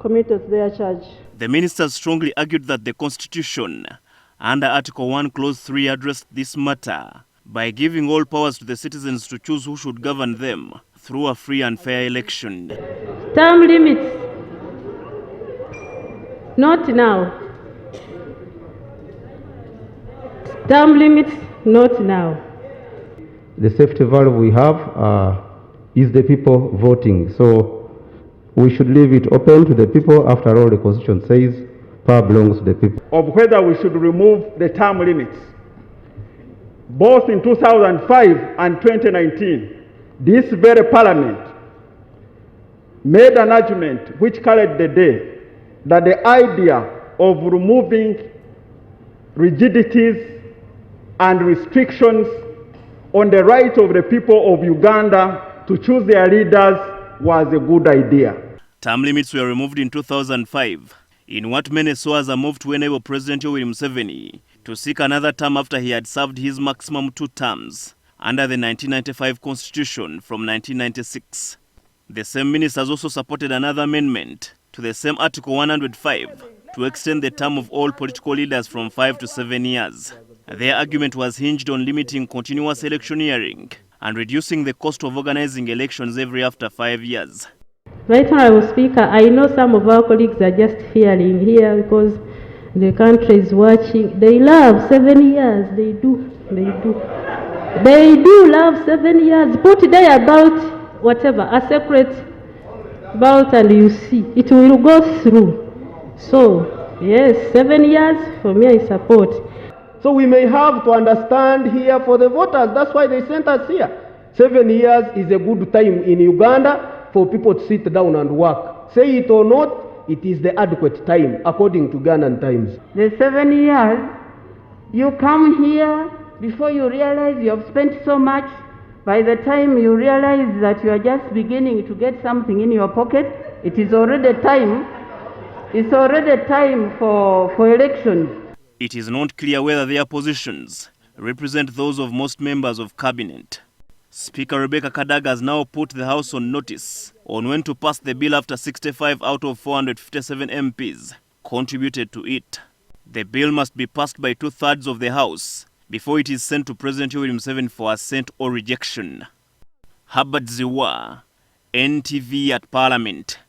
committed to their charge. The ministers strongly argued that the Constitution, under Article 1, Clause 3, addressed this matter by giving all powers to the citizens to choose who should govern them through a free and fair election. Term limits, not now. Term limits, not now. The safety valve we have is the people voting. So we should leave it open to the people. After all, the Constitution says power belongs to the people. Of whether we should remove the term limits. Both in 2005 and 2019, this very parliament made an argument which carried the day that the idea of removing rigidities and restrictions on the right of the people of Uganda to choose their leaders was a good idea. Term limits were removed in 2005 in what many saw as a move to enable President Yoweri Museveni to seek another term after he had served his maximum 2 terms under the 1995 Constitution from 1996. The same ministers also supported another amendment to the same Article 105 to extend the term of all political leaders from 5 to 7 years. Their argument was hinged on limiting continuous electioneering and reducing the cost of organizing elections every after 5 years. Right, Honorable Speaker, I know some of our colleagues are just fearing here because the country is watching. They love 7 years. They do. They do love 7 years. Put there about whatever, a separate ballot, and you see it will go through. So, yes, 7 years for me, I support. So we may have to understand here for the voters. That's why they sent us here. 7 years is a good time in Uganda for people to sit down and work. Say it or not, it is the adequate time according to Ghanaian times. The 7 years, you come here before you realize you have spent so much. By the time you realize that you are just beginning to get something in your pocket, it is already time. It's already time for elections. It is not clear whether their positions represent those of most members of cabinet. Speaker Rebecca Kadaga has now put the House on notice on when to pass the bill after 65 out of 457 MPs contributed to it. The bill must be passed by 2/3 of the House before it is sent to President Yoweri Museveni for assent or rejection. Herbert Ziwa, NTV at Parliament.